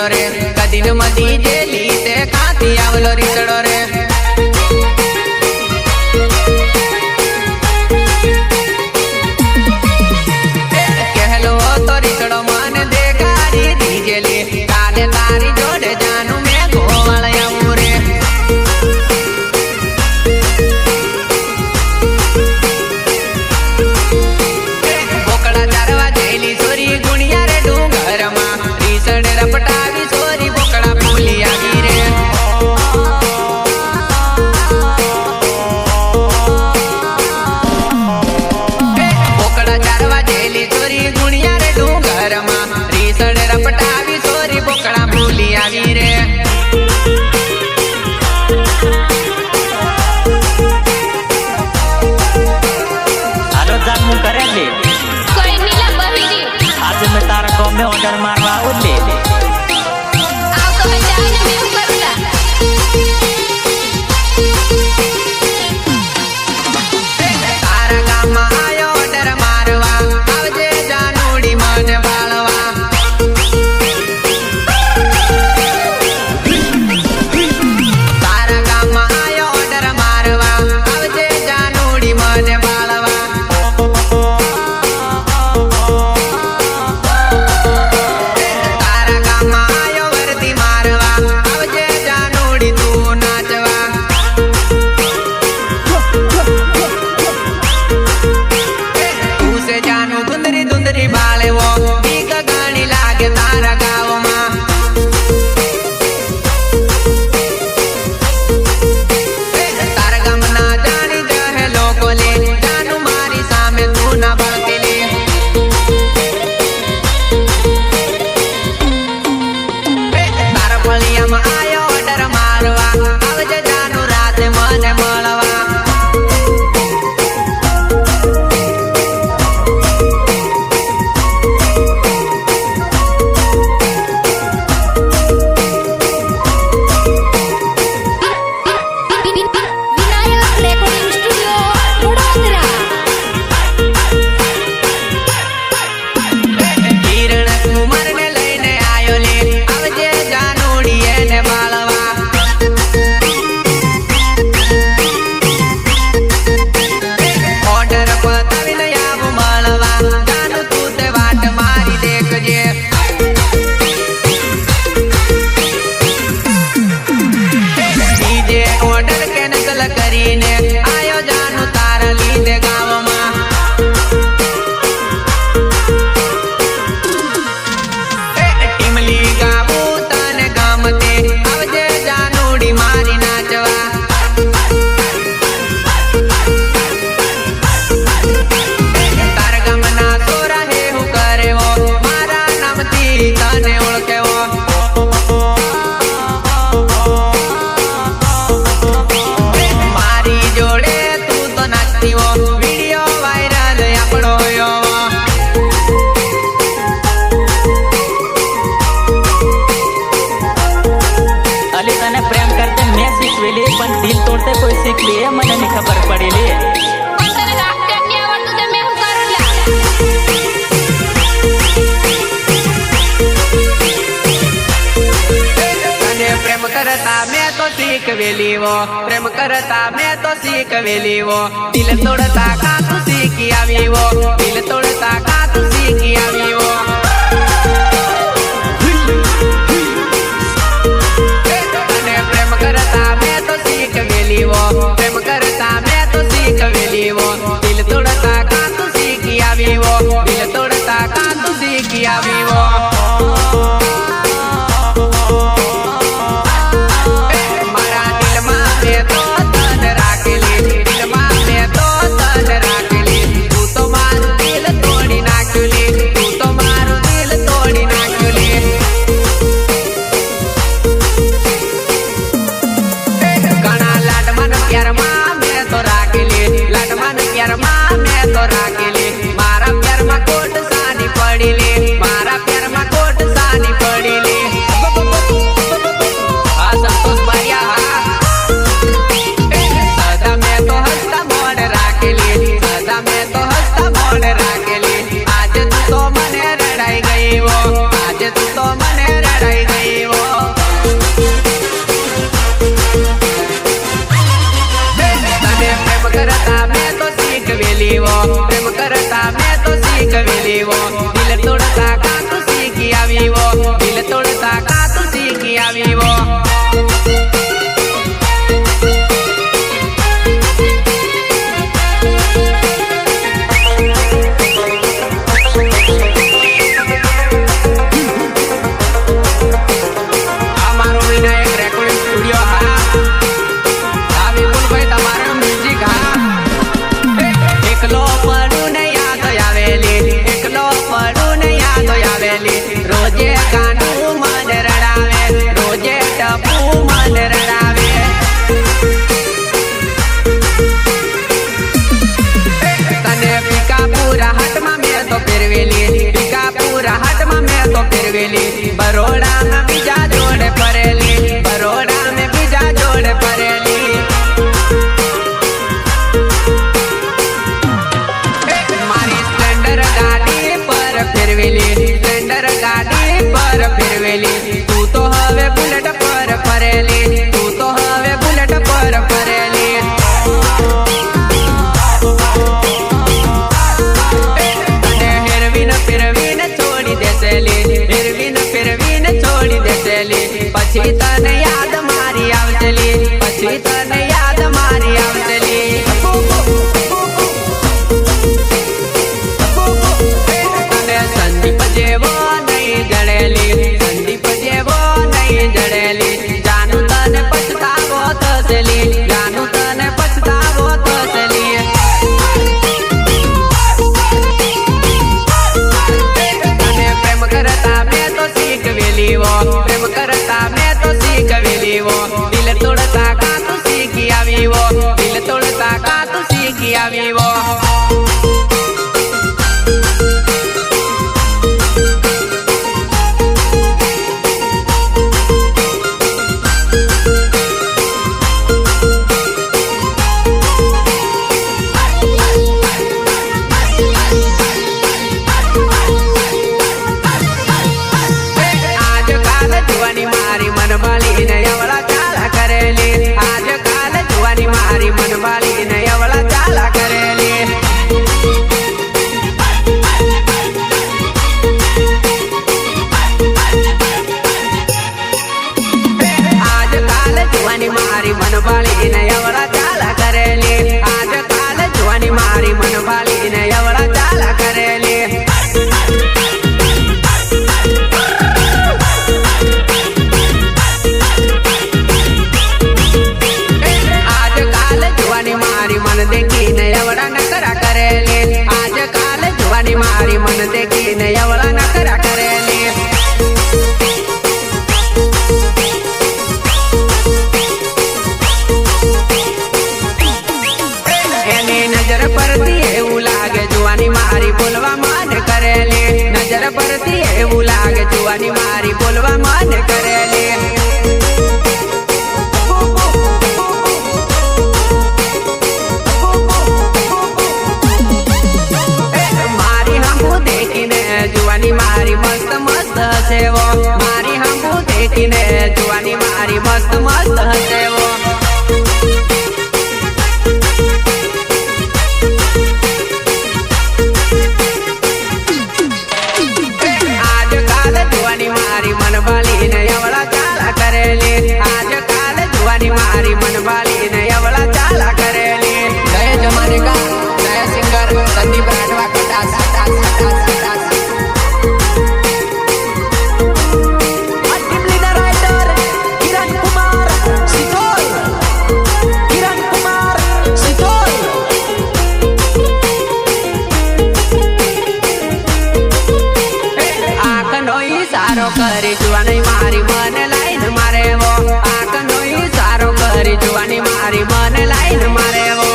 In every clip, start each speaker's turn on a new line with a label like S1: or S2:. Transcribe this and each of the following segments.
S1: રીતડો રે કદી ન મદી જેલી તે ખાતી આવલો રીતડો રે કહેલો તો રીતડો મને દેખાડી દીજેલી કાલે તારી જોડે જાનું મેં ગોવાળ આવું રે બોકડા ચારવા જેલી સોરી ગુણિયા રે ડુંગરમાં રીસડ રપટાવી સોરી બોકડા ફૂલી આવી રે બોકડા ચારવા જેલી સોરી ગુણિયા રે ડુંગરમાં રીસડ રપટાવી સોરી બોકડા ફૂલી આવી રે
S2: હાલો જામું કરે લે
S3: કોઈ નીલા બહીરી
S2: આજે મેં તારા ગામ में ऑर्डर मारवा और ले ले
S3: આવતો હોય જાને મેં કરુલા
S1: તારા ગામમાં આયો ઓર્ડર મારવા આવજે જાનુડી મને વાળવા તારા ગામમાં આયો ઓર્ડર મારવા આવજે જાનુડી મને વાળવા તારા ગામમાં આયો વર્દી મારવા આવજે જાનુડી તું નાચવા તું સે જાનું ધુંદરી ધુંદરી બાળે વો બીક ગાણી લાગે તારા ગાવમાં તારા ગામના જાણી જહે લોકો લે જાનું મારી સામે તું ના બળતી લે તારા ફળિયામાં આયો ઓર્ડર મારવા આવજે જાનું રાતે મને મળવા
S3: વિનાયક રેકોર્ડિંગ સ્ટુડિયો વડોદરા
S1: કિરણ કુમારને લઈને આયો લે આવજે જાનુડી એને બાળવા ઓર્ડર પતાવીને આવું મળવા જાનું તું તે વાટ મારી દેખજે બીજે ઓર્ડર કેન્સલ કરીને આયો જાનું તારા લીધે ગામમાં ટીમલી ગાવું તને ગમતે આવજે જાનુડી મારી નાચવા તારા ગામના સોરા હે હું કરેવો મારા નામથી તને ઓળખેવો મારી જોડે તું તો નાચતી હો વિડિયો વાયરલ આપણો યો
S2: અલી તને પ્રેમ કરતે મેં શીખવેલી પણ દિલ તોડતે કોઈ શીખ લે મને નહીં ખબર પડેલી
S3: પણ તને રાખતે નહીં આવડતું તે મેં કરુલા
S1: તને પ્રેમ કરતા મેં તો શીખવેલી વો પ્રેમ કરતા મેં તો શીખવેલી વો દિલ તોડતા કા તું શીખી આવી વો દિલ તોડતા કા તું શીખી આવી વો તને પ્રેમ કરતા મેં તો શીખવેલી વો પ્રેમ કરતા મેં તો શીખવેલી વો દિલ તોડતા કા તું શીખી આવી વો દિલ તોડતા કા તું શીખી આવી વો મારા દિલમાં મેં તો તને રાખેલી દિલમાં મેં તો તને રાખેલી તું તો મારું દિલ તોડી નાખી ફેરવેલી વીકાપુર હાટમાં મેં તો ફેરવેલી બરોડામાં બીજા જોડે ફરેલી બરોડા મેં બીજા જોડે ફરેલી મારી સ્પ્લેન્ડર ગાડી પર ફેરવેલી સ્પ્લેન્ડર ગાડી પર ફેરવેલી તું તો હવે બુલેટ પર ફરેલી તું તો હવે બુલેટ પર ફરેલી અને હેરવીને ફેરવીને છોડી દેસેલી હેરવીને ફેરવીને છોડી દેસેલી પછી તને યાદ મારી આવસેલી પછી તને યાદ મારી આવસેલી અને સંદીપ જેવો નહીં જડેલી સંદીપ જેવો નહીં જડેલી જાનું તને પછતાવો થશેલી જાનું તને પછતાવો થશેલી અને પ્રેમ કરતા મેં તો શીખવેલી વો પ્રેમ કરતા મેં તો શીખવેલી વો દિલ તોડતા કા તું શીખી આવી વો દિલ તોડતા કા તું શીખી આવી વો મારી મન દેખીને એવડા નખરા કરેલી એની નજર પરથી એવું લાગે જુવાની મારી બોલવા મને કરેલી નજર પરથી એવું લાગે જુવાની મારી બોલવા મને કરેલી મારી મસ્ત મસ્ત હસેવો મારી હંબુ દેખીને જુવાની મારી મસ્ત મસ્ત હસેવો આજકાલ જુવાની મારી મન ભાલીને એવડા ચાલા કરેલી આજકાલ જુવાની મારી મન ભાલીને એવડા ચાલા કરેલી જય જમાને કા જય સિંગર સંદીપ રાઠવા કટા સાટા સાટા સાટા કરી જુવાની મારી મન લાઈન મારેવો આંખનો ઈશારો કરી જુવાની મારી મન લાઈન મારેવો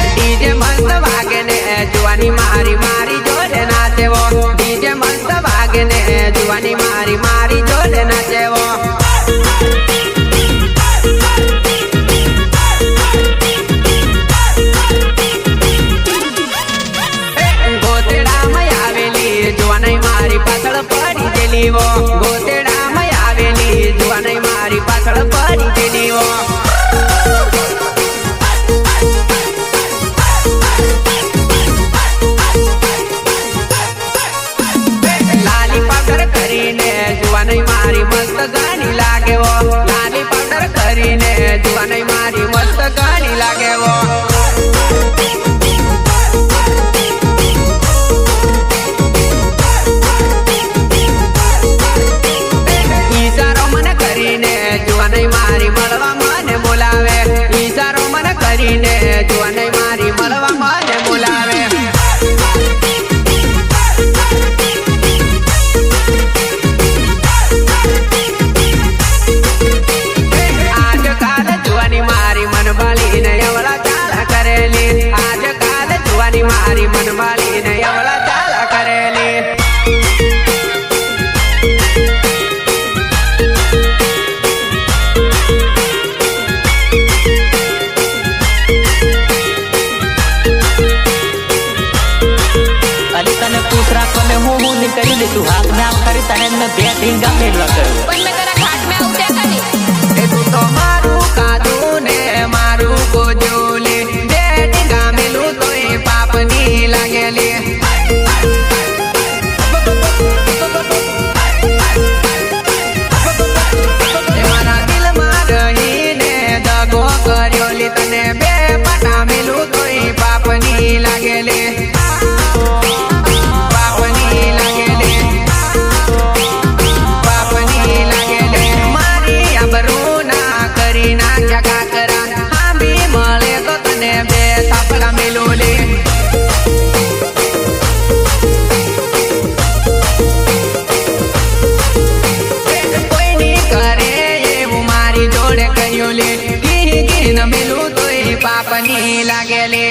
S1: ડીજે મસ્ત વાગે ને જુવાની મારી મારી જોડે નાચેવો ડીજે મસ્ત વાગે ને જુવાની મારી મારી જોડે નાચેવો ગોતેડામાં આવેલી જુવાની મારી પાછળ પડી ગયેલી લાલી પાવડર કરીને જુવાની મારી મસ્ત ગાની લાગેવો લાલી પાવડર કરીને જુવાની મારી મસ્ત ગાની લાગેવો મારી મળવા મને બોલાવે ઈશારો મને કરીને જુવાની મારી મળવા મને બોલાવે આજ
S2: પછી તને મેં બે ઢીંગા મેલવા કરું.
S3: પણ મેં તારા ઘાટ में आऊं त्या कधी
S1: એ તું તો મારું કાદું ને મારું કોજોલે બે ટીંગા મેલું તોય પાપની લાગેલી એ મારા દિલમાં રહીને દગો કર્યો લી તને બે પાટા મેલું તોય પાપની લાગેલી પાપની લાગેલી પાપની લાગેલી મારી આબરૂ ના કરી નાખ્યા કાકરા હાંભી મળે તો તને બે થાપડા મેલું લે કોઈની કરે એવું મારી જોડે કર્યું લે ગીરી ગીરી ન મેલું તોય પાપની લાગેલી